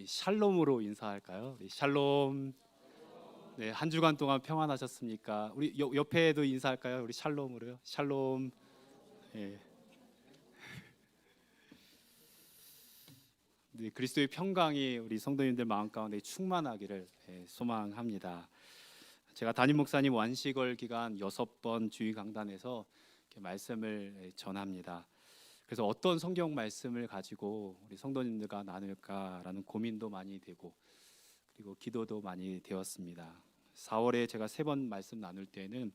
샬롬으로 인사할까요? 우리 샬롬. 네, 한 주간 동안 평안하셨습니까? 우리 옆에도 인사할까요? 우리 샬롬으로요. 샬롬. 예. 네, 그리스도의 평강이 우리 성도님들 마음 가운데 충만하기를 소망합니다. 제가 담임 목사님 완식월 기간 6번 주의 강단에서 이렇게 말씀을 전합니다. 그래서 어떤 성경 말씀을 가지고 우리 성도님들과 나눌까라는 고민도 많이 되고 그리고 기도도 많이 되었습니다. 4월에 제가 3번 말씀 나눌 때는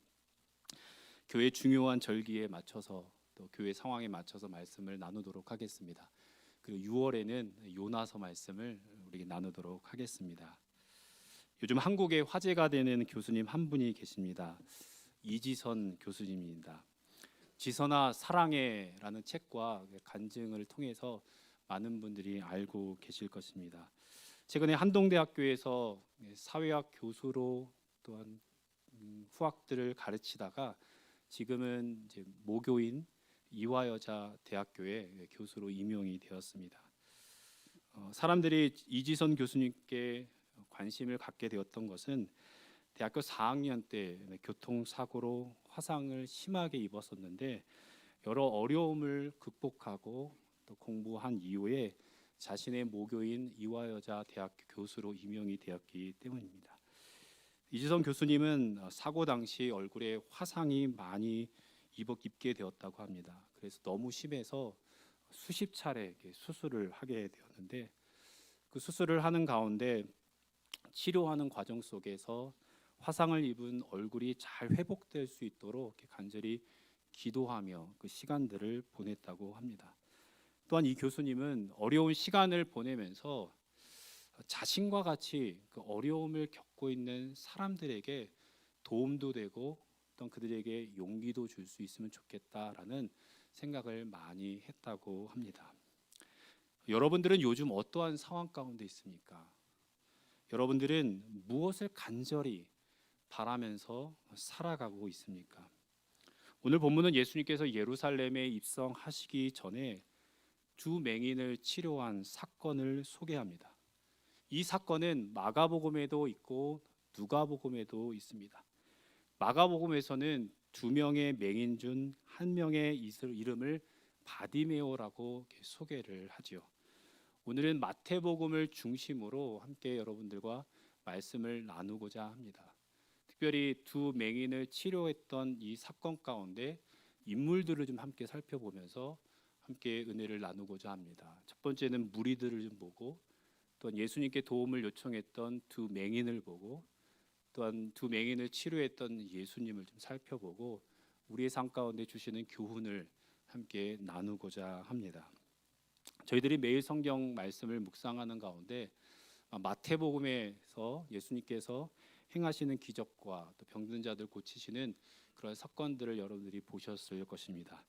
교회 중요한 절기에 맞춰서 또 교회 상황에 맞춰서 말씀을 나누도록 하겠습니다. 그리고 6월에는 요나서 말씀을 우리 나누도록 하겠습니다. 요즘 한국에 화제가 되는 교수님 한 분이 계십니다. 이지선 교수님입니다. 지선아 사랑해라는 책과 간증을 통해서 많은 분들이 알고 계실 것입니다. 최근에 한동대학교에서 사회학 교수로 또한 후학들을 가르치다가 지금은 이제 모교인 이화여자대학교의 교수로 임용이 되었습니다. 사람들이 이지선 교수님께 관심을 갖게 되었던 것은 대학교 4학년 때 교통사고로 화상을 심하게 입었었는데 여러 어려움을 극복하고 또 공부한 이후에 자신의 모교인 이화여자대학교 교수로 임용이 되었기 때문입니다. 이지선 교수님은 사고 당시 얼굴에 화상이 많이 입게 되었다고 합니다. 그래서 너무 심해서 수십 차례 수술을 하게 되었는데 그 수술을 하는 가운데 치료하는 과정 속에서 화상을 입은 얼굴이 잘 회복될 수 있도록 간절히 기도하며 그 시간들을 보냈다고 합니다. 또한 이 교수님은 어려운 시간을 보내면서 자신과 같이 그 어려움을 겪고 있는 사람들에게 도움도 되고 어떤 그들에게 용기도 줄 수 있으면 좋겠다라는 생각을 많이 했다고 합니다. 여러분들은 요즘 어떠한 상황 가운데 있습니까? 여러분들은 무엇을 간절히 바라면서 살아가고 있습니까? 오늘 본문은 예수님께서 예루살렘에 입성하시기 전에 두 맹인을 치료한 사건을 소개합니다. 이 사건은 마가복음에도 있고 누가복음에도 있습니다. 마가복음에서는 2명의 맹인 중 1명의 이름을 바디메오라고 소개를 하지요. 오늘은 마태복음을 중심으로 함께 여러분들과 말씀을 나누고자 합니다. 특별히 두 맹인을 치료했던 이 사건 가운데 인물들을 좀 함께 살펴보면서 함께 은혜를 나누고자 합니다. 첫 번째는 무리들을 좀 보고 또한 예수님께 도움을 요청했던 두 맹인을 보고 또한 두 맹인을 치료했던 예수님을 좀 살펴보고 우리의 삶 가운데 주시는 교훈을 함께 나누고자 합니다. 저희들이 매일 성경 말씀을 묵상하는 가운데 마태복음에서 예수님께서 행하시는 기적과 또 병든 자들 고치시는 그런 사건들을 여러분들이 보셨을 것입니다.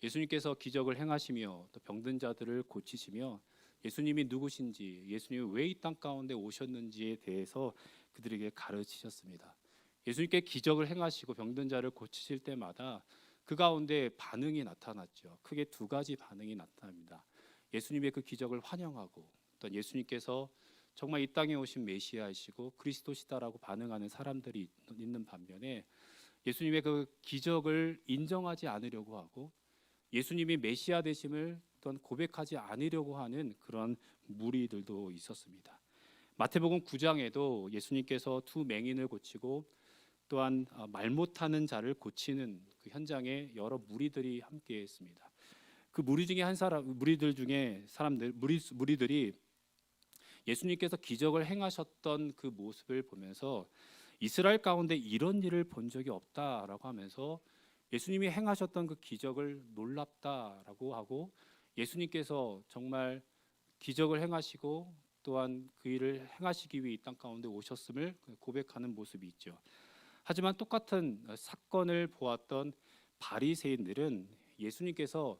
예수님께서 기적을 행하시며 또 병든 자들을 고치시며 예수님이 누구신지, 예수님이 왜 이 땅 가운데 오셨는지에 대해서 그들에게 가르치셨습니다. 예수님께 기적을 행하시고 병든 자를 고치실 때마다 그 가운데 반응이 나타났죠. 크게 2가지 반응이 나타납니다. 예수님의 그 기적을 환영하고 또 예수님께서 정말 이 땅에 오신 메시아이시고 그리스도시다라고 반응하는 사람들이 있는 반면에 예수님의 그 기적을 인정하지 않으려고 하고 예수님이 메시아 되심을 또한 고백하지 않으려고 하는 그런 무리들도 있었습니다. 마태복음 9장에도 예수님께서 두 맹인을 고치고 또한 말 못하는 자를 고치는 그 현장에 여러 무리들이 함께했습니다. 그 무리들이 예수님께서 기적을 행하셨던 그 모습을 보면서 이스라엘 가운데 이런 일을 본 적이 없다라고 하면서 예수님이 행하셨던 그 기적을 놀랍다라고 하고 예수님께서 정말 기적을 행하시고 또한 그 일을 행하시기 위해 이 땅 가운데 오셨음을 고백하는 모습이 있죠. 하지만 똑같은 사건을 보았던 바리새인들은 예수님께서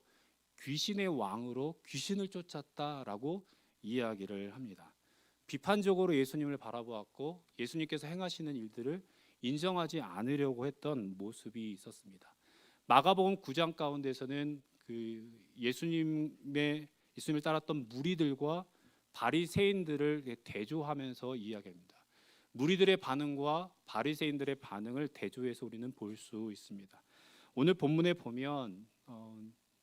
귀신의 왕으로 귀신을 쫓았다라고 이야기를 합니다. 비판적으로 예수님을 바라보았고 예수님께서 행하시는 일들을 인정하지 않으려고 했던 모습이 있었습니다. 마가복음 9장 가운데서는 그 예수님을 따랐던 무리들과 바리새인들을 대조하면서 이야기합니다. 무리들의 반응과 바리새인들의 반응을 대조해서 우리는 볼 수 있습니다. 오늘 본문에 보면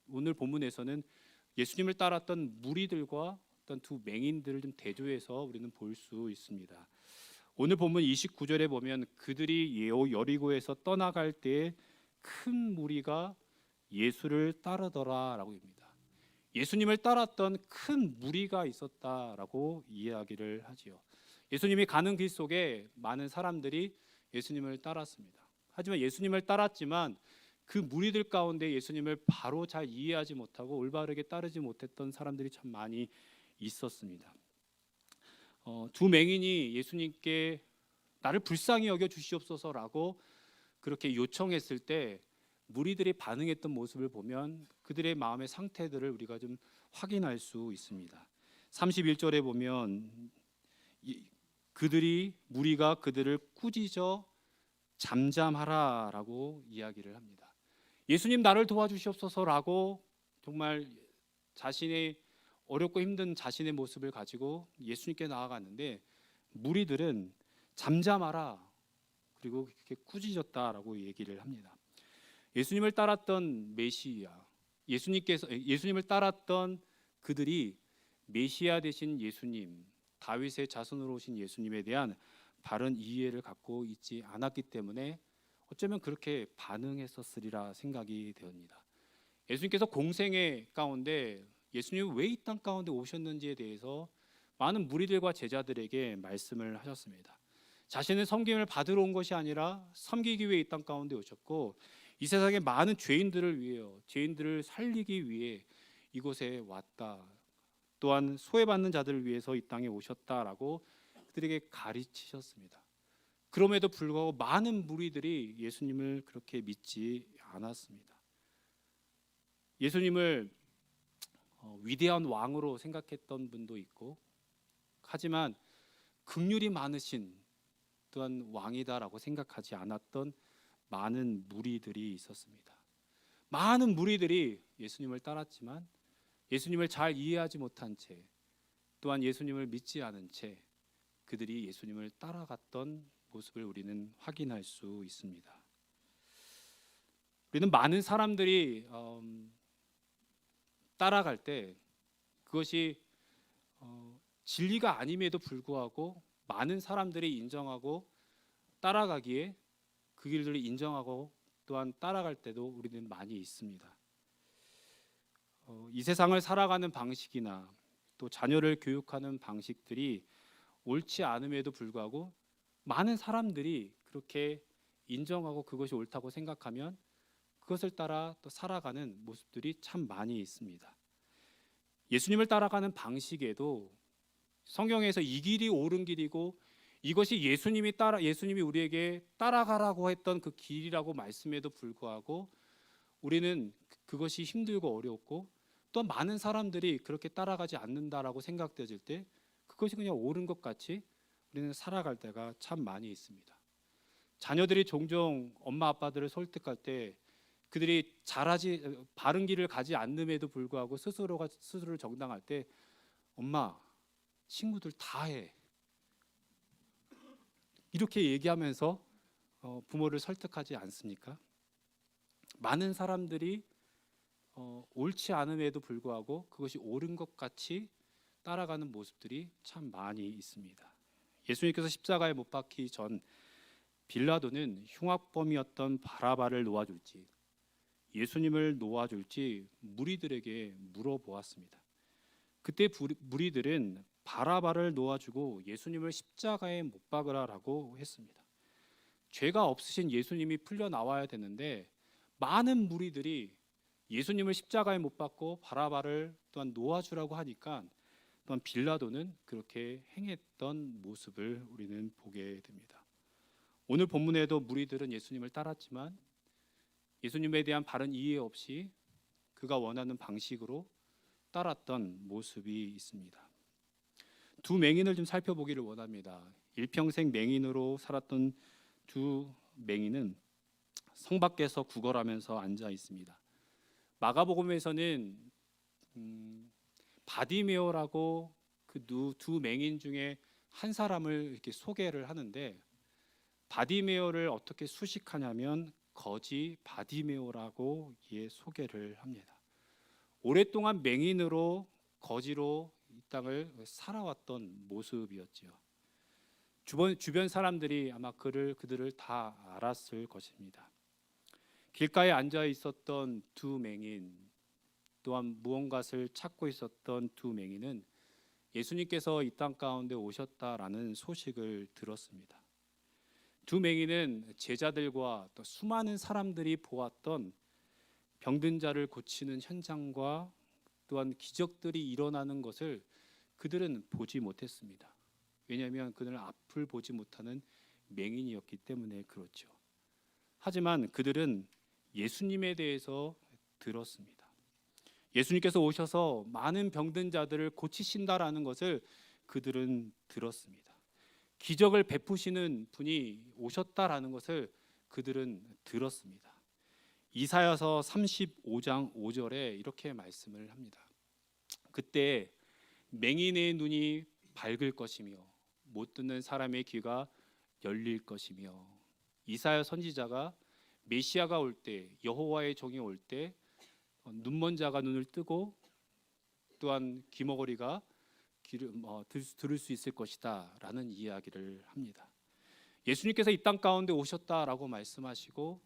오늘 본문에서는 예수님을 따랐던 무리들과 어떤 두 맹인들을 좀 대조해서 우리는 볼 수 있습니다. 오늘 본문 29절에 보면 그들이 여리고에서 떠나갈 때에 큰 무리가 예수를 따르더라라고 합니다. 예수님을 따랐던 큰 무리가 있었다라고 이야기를 하지요. 예수님이 가는 길 속에 많은 사람들이 예수님을 따랐습니다. 하지만 예수님을 따랐지만 그 무리들 가운데 예수님을 바로 잘 이해하지 못하고 올바르게 따르지 못했던 사람들이 참 많이 있었습니다. 두 맹인이 예수님께 나를 불쌍히 여겨 주시옵소서라고 그렇게 요청했을 때 무리들이 반응했던 모습을 보면 그들의 마음의 상태들을 우리가 좀 확인할 수 있습니다. 31절에 보면 무리가 그들을 꾸짖어 잠잠하라라고 이야기를 합니다. 예수님 나를 도와주시옵소서라고 정말 자신의 어렵고 힘든 자신의 모습을 가지고 예수님께 나아갔는데 무리들은 잠잠하라 그리고 이렇게 꾸짖었다라고 얘기를 합니다. 예수님을 따랐던 메시아, 예수님을 따랐던 그들이 메시아 되신 예수님, 다윗의 자손으로 오신 예수님에 대한 바른 이해를 갖고 있지 않았기 때문에 어쩌면 그렇게 반응했었으리라 생각이 되옵니다. 예수님께서 공생애 가운데 예수님이 왜 이 땅 가운데 오셨는지에 대해서 많은 무리들과 제자들에게 말씀을 하셨습니다. 자신은 섬김을 받으러 온 것이 아니라 섬기기 위해 이 땅 가운데 오셨고 이 세상의 많은 죄인들을 살리기 위해 이곳에 왔다. 또한 소외받는 자들을 위해서 이 땅에 오셨다라고 그들에게 가르치셨습니다. 그럼에도 불구하고 많은 무리들이 예수님을 그렇게 믿지 않았습니다. 예수님을 위대한 왕으로 생각했던 분도 있고 하지만 긍휼이 많으신 또한 왕이다라고 생각하지 않았던 많은 무리들이 있었습니다. 많은 무리들이 예수님을 따랐지만 예수님을 잘 이해하지 못한 채 또한 예수님을 믿지 않은 채 그들이 예수님을 따라갔던 모습을 우리는 확인할 수 있습니다. 우리는 많은 사람들이 따라갈 때 그것이 진리가 아님에도 불구하고 많은 사람들이 인정하고 따라가기에 그 길들을 인정하고 또한 따라갈 때도 우리는 많이 있습니다. 이 세상을 살아가는 방식이나 또 자녀를 교육하는 방식들이 옳지 않음에도 불구하고 많은 사람들이 그렇게 인정하고 그것이 옳다고 생각하면 그것을 따라 또 살아가는 모습들이 참 많이 있습니다. 예수님을 따라가는 방식에도 성경에서 이 길이 옳은 길이고 이것이 예수님이 우리에게 따라가라고 했던 그 길이라고 말씀에도 불구하고 우리는 그것이 힘들고 어렵고 또 많은 사람들이 그렇게 따라가지 않는다라고 생각되어질 때 그것이 그냥 옳은 것 같이 우리는 살아갈 때가 참 많이 있습니다. 자녀들이 종종 엄마 아빠들을 설득할 때 그들이 바른 길을 가지 않음에도 불구하고 스스로를 정당할 때 엄마 친구들 다 해 이렇게 얘기하면서 부모를 설득하지 않습니까? 많은 사람들이 옳지 않음에도 불구하고 그것이 옳은 것 같이 따라가는 모습들이 참 많이 있습니다. 예수님께서 십자가에 못 박히기 전 빌라도는 흉악범이었던 바라바를 놓아줄지 예수님을 놓아줄지 무리들에게 물어보았습니다. 그때 무리들은 바라바를 놓아주고 예수님을 십자가에 못 박으라라고 했습니다. 죄가 없으신 예수님이 풀려 나와야 되는데 많은 무리들이 예수님을 십자가에 못 박고 바라바를 또한 놓아주라고 하니까 또한 빌라도는 그렇게 행했던 모습을 우리는 보게 됩니다. 오늘 본문에도 무리들은 예수님을 따랐지만 예수님에 대한 바른 이해 없이 그가 원하는 방식으로 따랐던 모습이 있습니다. 두 맹인을 좀 살펴보기를 원합니다. 일평생 맹인으로 살았던 두 맹인은 성 밖에서 구걸하면서 앉아 있습니다. 마가복음에서는 바디메오라고 그 두 맹인 중에 한 사람을 이렇게 소개를 하는데 바디메오를 어떻게 수식하냐면 거지 바디메오라고 소개를 합니다. 오랫동안 맹인으로 거지로 이 땅을 살아왔던 모습이었지요. 주변 사람들이 아마 그들을 다 알았을 것입니다. 길가에 앉아 있었던 두 맹인, 또한 무언가를 찾고 있었던 두 맹인은 예수님께서 이 땅 가운데 오셨다라는 소식을 들었습니다. 두 맹인은 제자들과 또 수많은 사람들이 보았던 병든 자를 고치는 현장과 또한 기적들이 일어나는 것을 그들은 보지 못했습니다. 왜냐하면 그들은 앞을 보지 못하는 맹인이었기 때문에 그렇죠. 하지만 그들은 예수님에 대해서 들었습니다. 예수님께서 오셔서 많은 병든 자들을 고치신다라는 것을 그들은 들었습니다. 기적을 베푸시는 분이 오셨다라는 것을 그들은 들었습니다. 이사야서 35장 5절에 이렇게 말씀을 합니다. 그때 맹인의 눈이 밝을 것이며 못 듣는 사람의 귀가 열릴 것이며, 이사야 선지자가 메시아가 올 때, 여호와의 종이 올 때 눈먼 자가 눈을 뜨고 또한 귀머거리가 들을 수 있을 것이다 라는 이야기를 합니다. 예수님께서 이 땅 가운데 오셨다라고 말씀하시고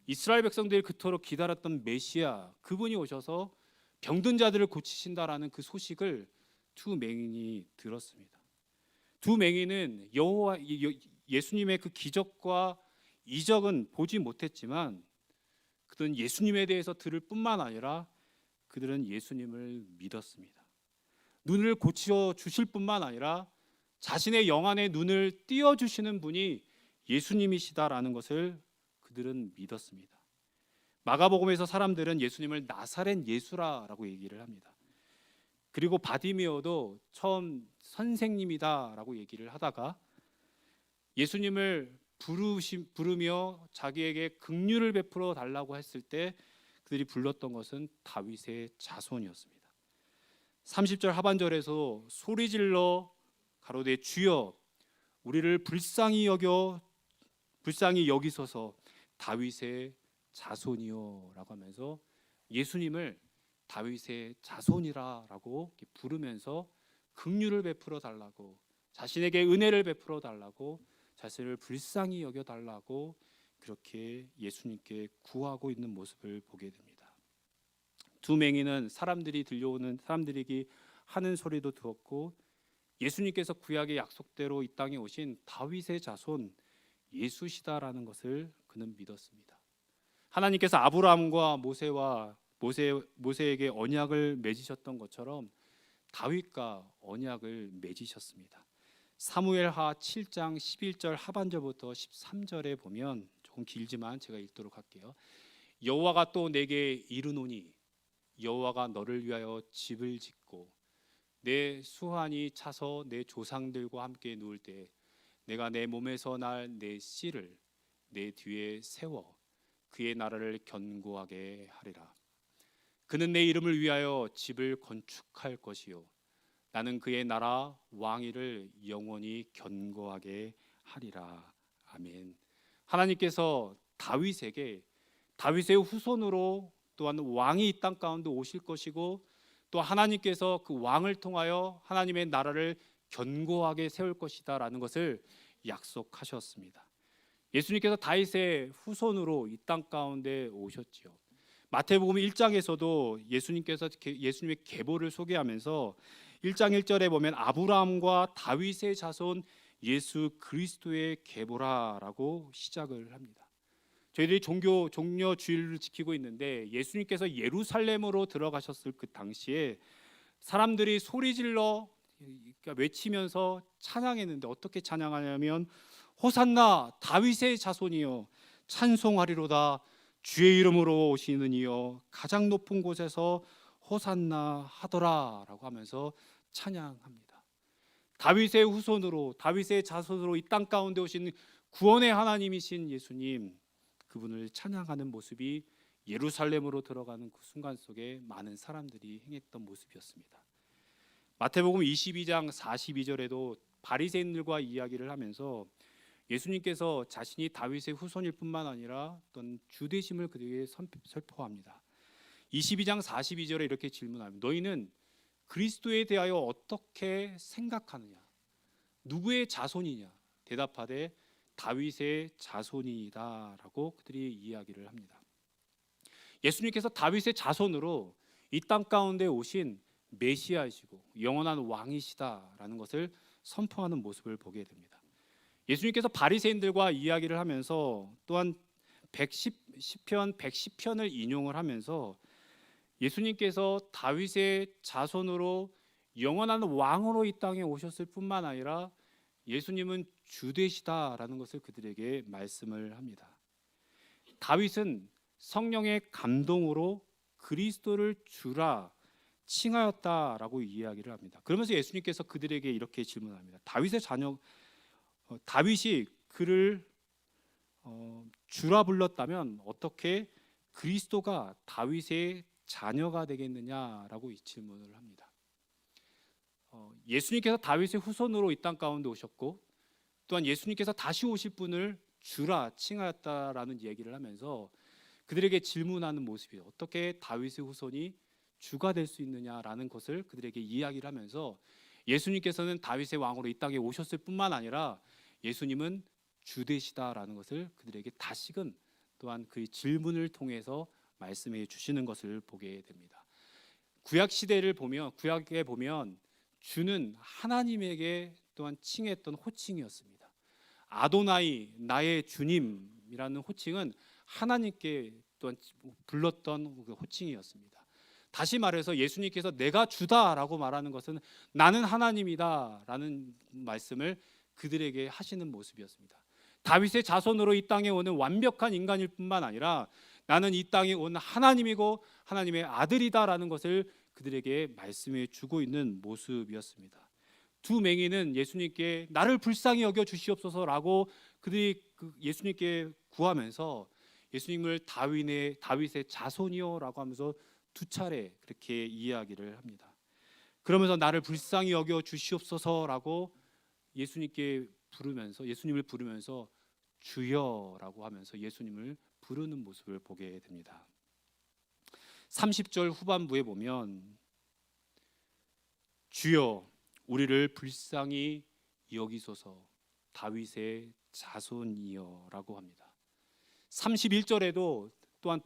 이스라엘 백성들이 그토록 기다렸던 메시아, 그분이 오셔서 병든 자들을 고치신다라는 그 소식을 두 맹인이 들었습니다. 두 맹인은 예수님의 그 기적과 이적은 보지 못했지만 그들은 예수님에 대해서 들을 뿐만 아니라 그들은 예수님을 믿었습니다. 눈을 고쳐 주실 뿐만 아니라 자신의 영안의 눈을 띄워 주시는 분이 예수님이시다라는 것을 그들은 믿었습니다. 마가복음에서 사람들은 예수님을 나사렛 예수라라고 얘기를 합니다. 그리고 바디메오도 처음 선생님이다라고 얘기를 하다가 예수님을 부르며 자기에게 긍휼을 베풀어 달라고 했을 때 그들이 불렀던 것은 다윗의 자손이었습니다. 30절 하반절에서 소리질러 가로되 주여 우리를 불쌍히 여기소서 다윗의 자손이요라고 하면서 예수님을 다윗의 자손이라고 부르면서 긍휼을 베풀어 달라고, 자신에게 은혜를 베풀어 달라고, 자신을 불쌍히 여겨 달라고 그렇게 예수님께 구하고 있는 모습을 보게 됩니다. 두 맹인은 사람들이 하는 소리도 들었고 예수님께서 구약의 약속대로 이 땅에 오신 다윗의 자손 예수시다라는 것을 그는 믿었습니다. 하나님께서 아브라함과 모세에게 언약을 맺으셨던 것처럼 다윗과 언약을 맺으셨습니다. 사무엘하 7장 11절 하반절부터 13절에 보면, 조금 길지만 제가 읽도록 할게요. 여호와가 또 내게 이르노니 여호와가 너를 위하여 집을 짓고 내 수환이 차서 내 조상들과 함께 누울 때 내가 내 몸에서 날 내 씨를 내 뒤에 세워 그의 나라를 견고하게 하리라. 그는 내 이름을 위하여 집을 건축할 것이요 나는 그의 나라 왕위를 영원히 견고하게 하리라. 아멘. 하나님께서 다윗의 후손으로 또한 왕이 이 땅 가운데 오실 것이고 또 하나님께서 그 왕을 통하여 하나님의 나라를 견고하게 세울 것이다라는 것을 약속하셨습니다. 예수님께서 다윗의 후손으로 이 땅 가운데 오셨지요. 마태복음 1장에서도 예수님의 계보를 소개하면서 1장 1절에 보면 아브라함과 다윗의 자손 예수 그리스도의 계보라라고 시작을 합니다. 저희들이 종려 주일을 지키고 있는데 예수님께서 예루살렘으로 들어가셨을 그 당시에 사람들이 소리질러 외치면서 찬양했는데 어떻게 찬양하냐면 호산나 다윗의 자손이여 찬송하리로다 주의 이름으로 오시는 이여 가장 높은 곳에서 호산나 하더라라고 하면서 찬양합니다. 다윗의 후손으로 다윗의 자손으로 이 땅 가운데 오신 구원의 하나님이신 예수님, 그분을 찬양하는 모습이 예루살렘으로 들어가는 그 순간 속에 많은 사람들이 행했던 모습이었습니다. 마태복음 22장 42절에도 바리새인들과 이야기를 하면서 예수님께서 자신이 다윗의 후손일 뿐만 아니라 어떤 주되심을 그들에게 선포합니다. 22장 42절에 이렇게 질문합니다. 너희는 그리스도에 대하여 어떻게 생각하느냐? 누구의 자손이냐? 대답하되 다윗의 자손이다라고 그들이 이야기를 합니다. 예수님께서 다윗의 자손으로 이 땅 가운데 오신 메시아이시고 영원한 왕이시다라는 것을 선포하는 모습을 보게 됩니다. 예수님께서 바리새인들과 이야기를 하면서 또한 110편 110편을 인용을 하면서 예수님께서 다윗의 자손으로 영원한 왕으로 이 땅에 오셨을 뿐만 아니라 예수님은 주되시다라는 것을 그들에게 말씀을 합니다. 다윗은 성령의 감동으로 그리스도를 주라 칭하였다라고 이야기를 합니다. 그러면서 예수님께서 그들에게 이렇게 질문합니다. 다윗의 자녀 다윗이 그를 주라 불렀다면 어떻게 그리스도가 다윗의 자녀가 되겠느냐라고 이 질문을 합니다. 예수님께서 다윗의 후손으로 이 땅 가운데 오셨고 또한 예수님께서 다시 오실 분을 주라 칭하였다라는 얘기를 하면서 그들에게 질문하는 모습이에요. 어떻게 다윗의 후손이 주가 될 수 있느냐라는 것을 그들에게 이야기를 하면서 예수님께서는 다윗의 왕으로 이 땅에 오셨을 뿐만 아니라 예수님은 주되시다라는 것을 그들에게 다시금 또한 그 질문을 통해서 말씀해 주시는 것을 보게 됩니다. 구약 시대를 보면 구약에 보면 주는 하나님에게 또한 칭했던 호칭이었습니다. 아도나이 나의 주님이라는 호칭은 하나님께 또한 불렀던 그 호칭이었습니다. 다시 말해서 예수님께서 내가 주다라고 말하는 것은 나는 하나님이다라는 말씀을 그들에게 하시는 모습이었습니다. 다윗의 자손으로 이 땅에 오는 완벽한 인간일 뿐만 아니라 나는 이 땅에 온 하나님이고 하나님의 아들이다라는 것을 그들에게 말씀해 주고 있는 모습이었습니다. 두 맹인은 예수님께 나를 불쌍히 여겨 주시옵소서라고 그들이 예수님께 구하면서 예수님을 다윗의 자손이요라고 하면서 두 차례 그렇게 이야기를 합니다. 그러면서 나를 불쌍히 여겨 주시옵소서라고 예수님을 부르면서 주여라고 하면서 예수님을 부르는 모습을 보게 됩니다. 30절 후반부에 보면 주여 우리를 불쌍히 여기소서 다윗의 자손이여라고 합니다. 31절에도 또한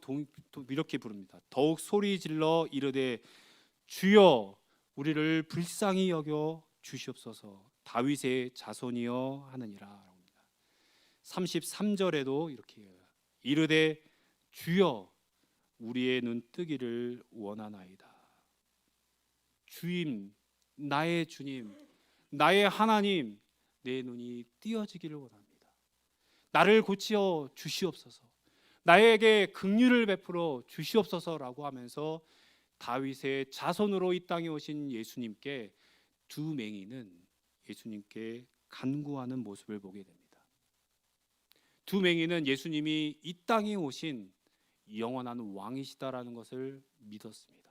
이렇게 부릅니다. 더욱 소리 질러 이르되 주여 우리를 불쌍히 여겨 주시옵소서 다윗의 자손이여 하느니라. 33절에도 이렇게 해요. 이르되 주여 우리의 눈 뜨기를 원하나이다. 주님, 나의 주님, 나의 하나님, 내 눈이 띄어지기를 원합니다. 나를 고치어 주시옵소서. 나에게 긍휼을 베풀어 주시옵소서라고 하면서 다윗의 자손으로 이 땅에 오신 예수님께 두 맹인은 예수님께 간구하는 모습을 보게 됩니다. 두 맹인은 예수님이 이 땅에 오신 영원한 왕이시다라는 것을 믿었습니다.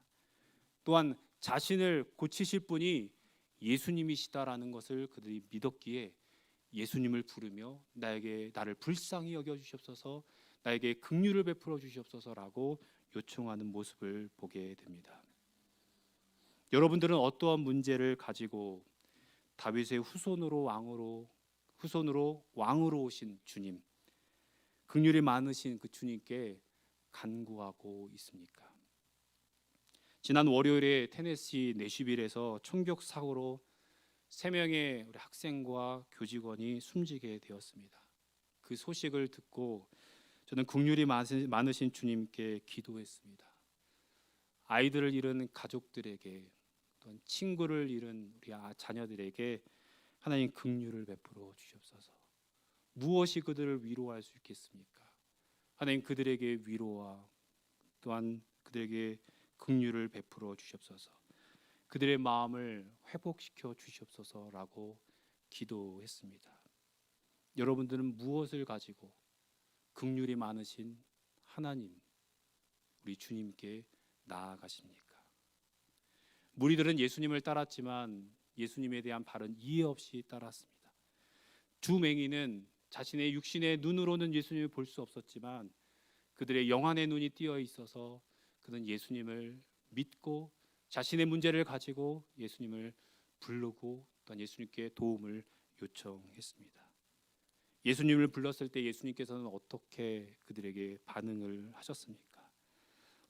또한 자신을 고치실 분이 예수님이시다라는 것을 그들이 믿었기에 예수님을 부르며 나를 불쌍히 여겨 주시옵소서, 나에게 긍휼을 베풀어 주시옵소서라고 요청하는 모습을 보게 됩니다. 여러분들은 어떠한 문제를 가지고 다윗의 후손으로 왕으로 오신 주님, 긍휼이 많으신 그 주님께 간구하고 있습니까? 지난 월요일에 테네시 내슈빌에서 총격 사고로 3명의 우리 학생과 교직원이 숨지게 되었습니다. 그 소식을 듣고 저는 긍휼이 많으신 주님께 기도했습니다. 아이들을 잃은 가족들에게 또한 친구를 잃은 우리 자녀들에게 하나님 긍휼을 베풀어 주시옵소서. 무엇이 그들을 위로할 수 있겠습니까? 하나님 그들에게 위로와 또한 그들에게 긍휼을 베풀어 주시옵소서. 그들의 마음을 회복시켜 주시옵소서라고 기도했습니다. 여러분들은 무엇을 가지고 긍휼이 많으신 하나님 우리 주님께 나아가십니까? 무리들은 예수님을 따랐지만 예수님에 대한 바른 이해 없이 따랐습니다. 두 맹인은 자신의 육신의 눈으로는 예수님을 볼 수 없었지만 그들의 영안의 눈이 띄어 있어서 그는 예수님을 믿고 자신의 문제를 가지고 예수님을 부르고 또한 예수님께 도움을 요청했습니다. 예수님을 불렀을 때 예수님께서는 어떻게 그들에게 반응을 하셨습니까?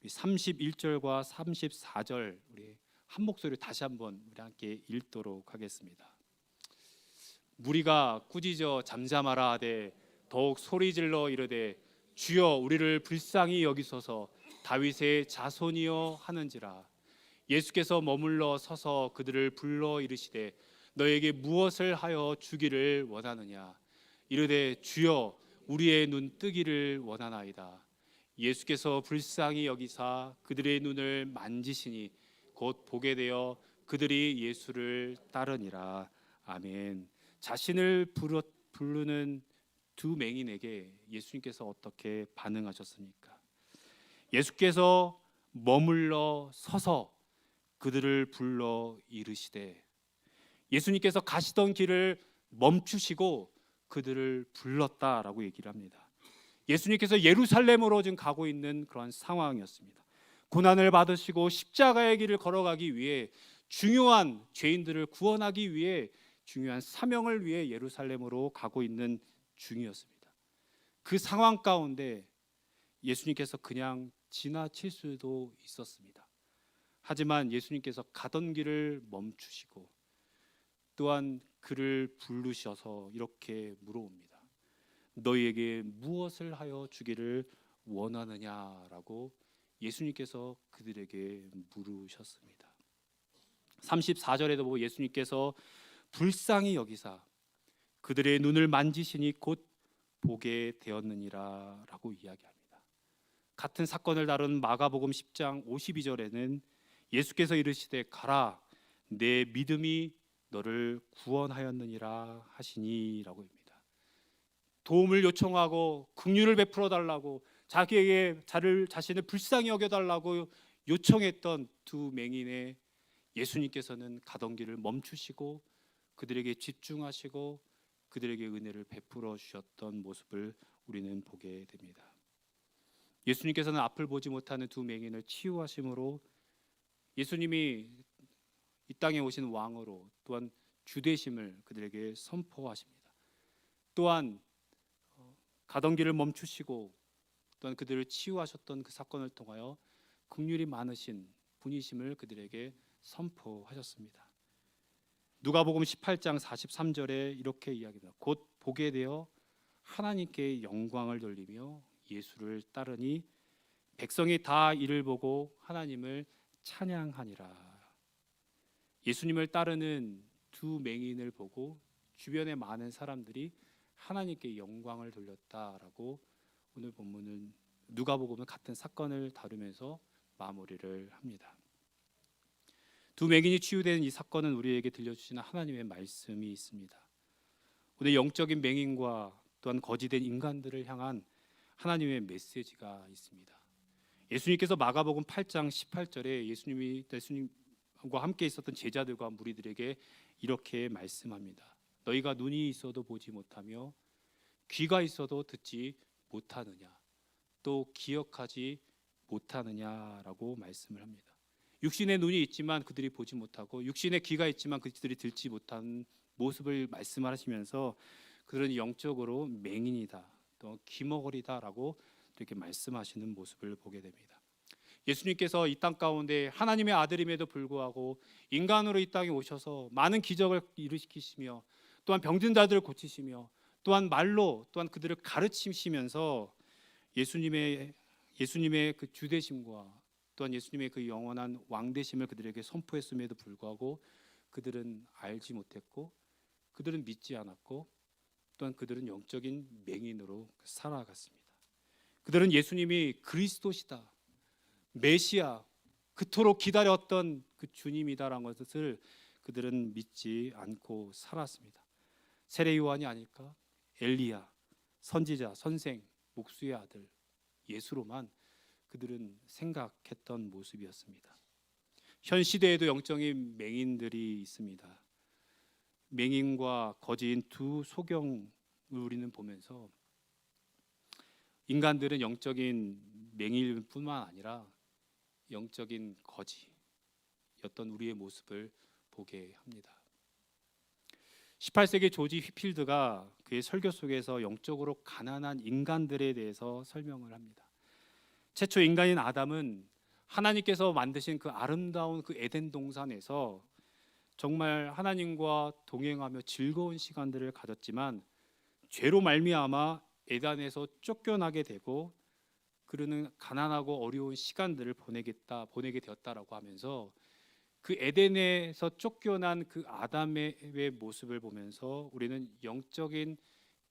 우리 31절과 34절 우리 한 목소리로 다시 한번 우리 함께 읽도록 하겠습니다. 무리가 꾸짖어 잠잠하라 하되 더욱 소리질러 이르되 주여 우리를 불쌍히 여기소서 다윗의 자손이여 하는지라. 예수께서 머물러 서서 그들을 불러 이르시되 너에게 무엇을 하여 주기를 원하느냐. 이르되 주여 우리의 눈 뜨기를 원하나이다. 예수께서 불쌍히 여기사 그들의 눈을 만지시니 곧 보게 되어 그들이 예수를 따르니라. 아멘. 자신을 부르는 두 맹인에게 예수님께서 어떻게 반응하셨습니까? 예수께서 머물러 서서 그들을 불러 이르시되, 예수님께서 가시던 길을 멈추시고 그들을 불렀다라고 얘기를 합니다. 예수님께서 예루살렘으로 지금 가고 있는 그런 상황이었습니다. 고난을 받으시고 십자가의 길을 걸어가기 위해 중요한 죄인들을 구원하기 위해 중요한 사명을 위해 예루살렘으로 가고 있는 중이었습니다. 그 상황 가운데 예수님께서 그냥 지나칠 수도 있었습니다. 하지만 예수님께서 가던 길을 멈추시고 또한 그를 부르셔서 이렇게 물어옵니다. 너희에게 무엇을 하여 주기를 원하느냐라고 예수님께서 그들에게 물으셨습니다. 34절에도 보고 예수님께서 불쌍히 여기사 그들의 눈을 만지시니 곧 보게 되었느니라 라고 이야기합니다. 같은 사건을 다룬 마가복음 10장 52절에는 예수께서 이르시되 가라 내 믿음이 너를 구원하였느니라 하시니 라고 합니다. 도움을 요청하고 긍휼을 베풀어 달라고 자기에게 자신을 불쌍히 여겨 달라고 요청했던 두 맹인의 예수님께서는 가던 길을 멈추시고 그들에게 집중하시고 그들에게 은혜를 베풀어 주셨던 모습을 우리는 보게 됩니다. 예수님께서는 앞을 보지 못하는 두 맹인을 치유하심으로 예수님이 이 땅에 오신 왕으로 또한 주되심을 그들에게 선포하십니다. 또한 가던 길을 멈추시고 또한 그들을 치유하셨던 그 사건을 통하여 긍휼이 많으신 분이심을 그들에게 선포하셨습니다. 누가복음 18장 43절에 이렇게 이야기합니다. 곧 보게 되어 하나님께 영광을 돌리며 예수를 따르니 백성이 다 이를 보고 하나님을 찬양하니라. 예수님을 따르는 두 맹인을 보고 주변의 많은 사람들이 하나님께 영광을 돌렸다라고 오늘 본문은 누가복음은 같은 사건을 다루면서 마무리를 합니다. 두 맹인이 치유된 이 사건은 우리에게 들려주시는 하나님의 말씀이 있습니다. 오늘 영적인 맹인과 또한 거짓된 인간들을 향한 하나님의 메시지가 있습니다. 예수님께서 마가복음 8장 18절에 예수님과 함께 있었던 제자들과 무리들에게 이렇게 말씀합니다. 너희가 눈이 있어도 보지 못하며 귀가 있어도 듣지 못하느냐 또 기억하지 못하느냐라고 말씀을 합니다. 육신의 눈이 있지만 그들이 보지 못하고 육신의 귀가 있지만 그들이 듣지 못하는 모습을 말씀하시면서 그들은 영적으로 맹인이다 또 귀머거리다라고 이렇게 말씀하시는 모습을 보게 됩니다. 예수님께서 이 땅 가운데 하나님의 아들임에도 불구하고 인간으로 이 땅에 오셔서 많은 기적을 일으키시며 또한 병든 자들을 고치시며 또한 말로 또한 그들을 가르치시면서 예수님의 그 주되심과 또한 예수님의 그 영원한 왕되심을 그들에게 선포했음에도 불구하고 그들은 알지 못했고 그들은 믿지 않았고 또한 그들은 영적인 맹인으로 살아갔습니다. 그들은 예수님이 그리스도시다 메시아 그토록 기다렸던 그 주님이다라는 것을 그들은 믿지 않고 살았습니다. 세례 요한이 아닐까? 엘리야, 선지자, 선생, 목수의 아들 예수로만 그들은 생각했던 모습이었습니다. 현 시대에도 영적인 맹인들이 있습니다. 맹인과 거지인 두 소경을 우리는 보면서 인간들은 영적인 맹인뿐만 아니라 영적인 거지였던 우리의 모습을 보게 합니다. 18세기 조지 휘필드가 그의 설교 속에서 영적으로 가난한 인간들에 대해서 설명을 합니다. 최초 인간인 아담은 하나님께서 만드신 그 아름다운 그 에덴 동산에서 정말 하나님과 동행하며 즐거운 시간들을 가졌지만 죄로 말미암아 에덴에서 쫓겨나게 되고 그러는 가난하고 어려운 시간들을 보내게 되었다라고 하면서 그 에덴에서 쫓겨난 그 아담의 모습을 보면서 우리는 영적인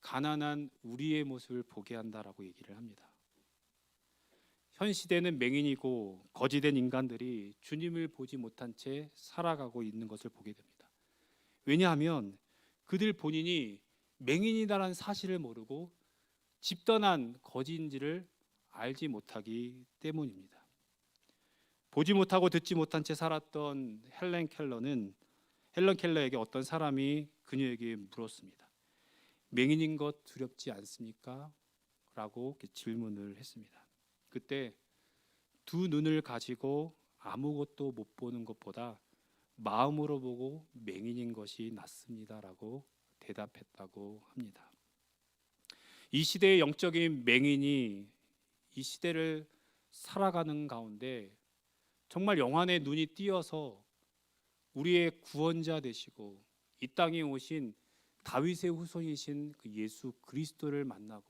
가난한 우리의 모습을 보게 한다라고 얘기를 합니다. 현 시대는 맹인이고 거지된 인간들이 주님을 보지 못한 채 살아가고 있는 것을 보게 됩니다. 왜냐하면 그들 본인이 맹인이다라는 사실을 모르고 집단한 거지인지를 알지 못하기 때문입니다. 보지 못하고 듣지 못한 채 살았던 헬렌 켈러에게 어떤 사람이 그녀에게 물었습니다. 맹인인 것 두렵지 않습니까? 라고 질문을 했습니다. 그때 두 눈을 가지고 아무것도 못 보는 것보다 마음으로 보고 맹인인 것이 낫습니다라고 대답했다고 합니다. 이 시대의 영적인 맹인이 이 시대를 살아가는 가운데 정말 영안의 눈이 띄어서 우리의 구원자 되시고 이 땅에 오신 다윗의 후손이신 그 예수 그리스도를 만나고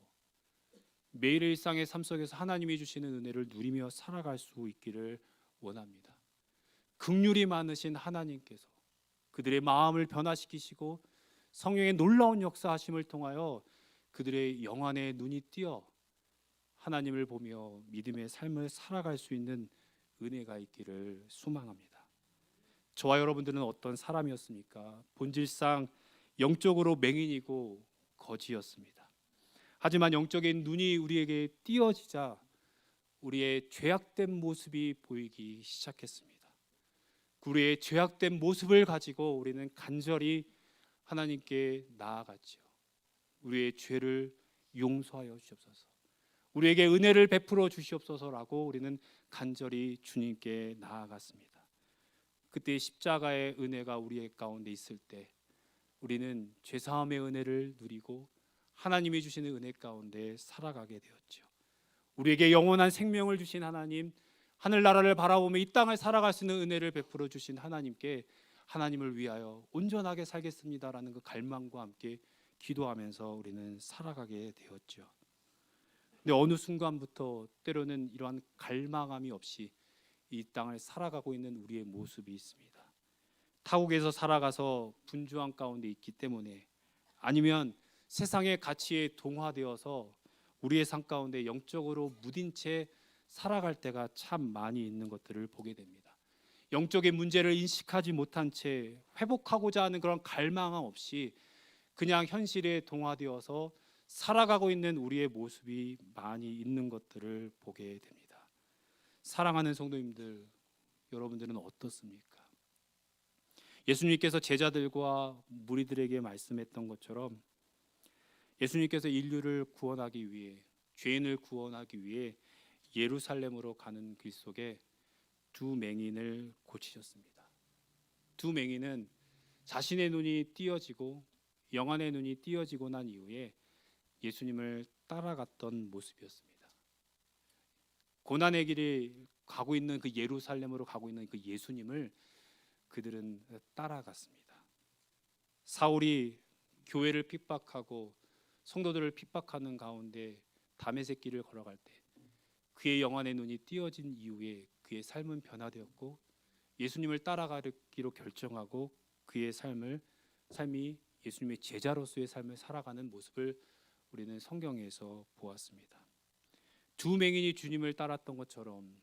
매일의 일상의 삶 속에서 하나님이 주시는 은혜를 누리며 살아갈 수 있기를 원합니다. 긍휼이 많으신 하나님께서 그들의 마음을 변화시키시고 성령의 놀라운 역사하심을 통하여 그들의 영안의 눈이 띄어 하나님을 보며 믿음의 삶을 살아갈 수 있는 은혜가 있기를 소망합니다. 저와 여러분들은 어떤 사람이었습니까? 본질상 영적으로 맹인이고 거지였습니다. 하지만 영적인 눈이 우리에게 띄어지자 우리의 죄악된 모습이 보이기 시작했습니다. 우리의 죄악된 모습을 가지고 우리는 간절히 하나님께 나아갔지요. 우리의 죄를 용서하여 주옵소서, 우리에게 은혜를 베풀어 주시옵소서라고 우리는 간절히 주님께 나아갔습니다. 그때 십자가의 은혜가 우리의 가운데 있을 때 우리는 죄사함의 은혜를 누리고 하나님이 주시는 은혜 가운데 살아가게 되었죠. 우리에게 영원한 생명을 주신 하나님, 하늘나라를 바라보며 이 땅을 살아갈 수 있는 은혜를 베풀어 주신 하나님께 하나님을 위하여 온전하게 살겠습니다라는 그 갈망과 함께 기도하면서 우리는 살아가게 되었죠. 근데 어느 순간부터 때로는 이러한 갈망함이 없이 이 땅을 살아가고 있는 우리의 모습이 있습니다. 타국에서 살아가서 분주한 가운데 있기 때문에, 아니면 세상의 가치에 동화되어서 우리의 삶 가운데 영적으로 무딘 채 살아갈 때가 참 많이 있는 것들을 보게 됩니다. 영적인 문제를 인식하지 못한 채 회복하고자 하는 그런 갈망함 없이 그냥 현실에 동화되어서 살아가고 있는 우리의 모습이 많이 있는 것들을 보게 됩니다. 사랑하는 성도님들, 여러분들은 어떻습니까? 예수님께서 제자들과 무리들에게 말씀했던 것처럼 예수님께서 인류를 구원하기 위해, 죄인을 구원하기 위해 예루살렘으로 가는 길 속에 두 맹인을 고치셨습니다. 두 맹인은 자신의 눈이 띄어지고 영안의 눈이 띄어지고 난 이후에 예수님을 따라갔던 모습이었습니다. 고난의 길을 가고 있는 그 예루살렘으로 가고 있는 그 예수님을 그들은 따라갔습니다. 사울이 교회를 핍박하고 성도들을 핍박하는 가운데 다메섹 길을 걸어갈 때 그의 영안의 눈이 띄어진 이후에 그의 삶은 변화되었고 예수님을 따라가기로 결정하고 그의 삶이 예수님의 제자로서의 삶을 살아가는 모습을 우리는 성경에서 보았습니다. 두 맹인이 주님을 따랐던 것처럼,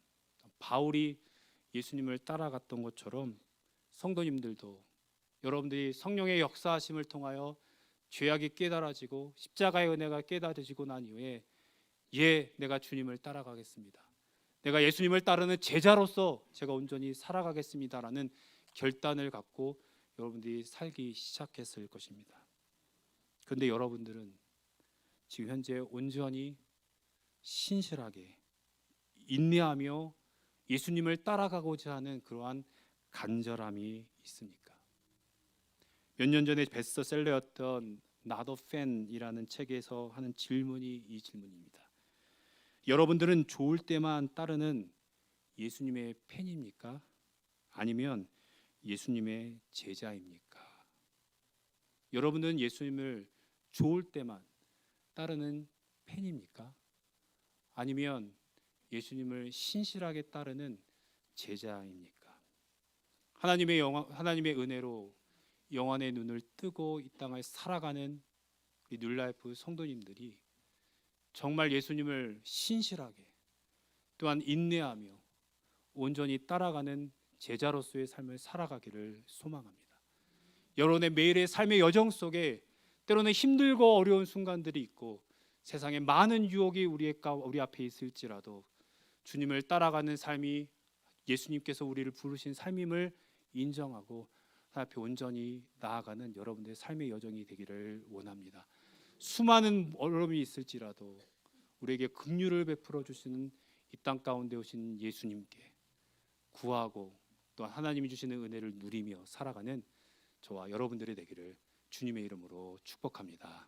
바울이 예수님을 따라갔던 것처럼 성도님들도 여러분들이 성령의 역사하심을 통하여 죄악이 깨달아지고 십자가의 은혜가 깨달아지고 난 이후에 내가 주님을 따라가겠습니다, 내가 예수님을 따르는 제자로서 제가 온전히 살아가겠습니다라는 결단을 갖고 여러분들이 살기 시작했을 것입니다. 그런데 여러분들은 지금 현재 온전히 신실하게 인내하며 예수님을 따라가고자 하는 그러한 간절함이 있습니까? 몇 년 전에 베스트셀러였던 Not a Fan이라는 책에서 하는 질문이 이 질문입니다. 여러분들은 좋을 때만 따르는 예수님의 팬입니까? 아니면 예수님의 제자입니까? 여러분은 예수님을 좋을 때만 따르는 팬입니까? 아니면 예수님을 신실하게 따르는 제자입니까? 하나님의 은혜로 영안의 눈을 뜨고 이 땅을 살아가는 이 뉴라이프 성도님들이 정말 예수님을 신실하게 또한 인내하며 온전히 따라가는 제자로서의 삶을 살아가기를 소망합니다. 여러분의 매일의 삶의 여정 속에 때로는 힘들고 어려운 순간들이 있고 세상에 많은 유혹이 우리 앞에 있을지라도 주님을 따라가는 삶이 예수님께서 우리를 부르신 삶임을 인정하고 하나님 앞에 온전히 나아가는 여러분들의 삶의 여정이 되기를 원합니다. 수많은 어려움이 있을지라도 우리에게 긍휼을 베풀어 주시는 이 땅 가운데 오신 예수님께 구하고 또한 하나님이 주시는 은혜를 누리며 살아가는 저와 여러분들이 되기를 주님의 이름으로 축복합니다.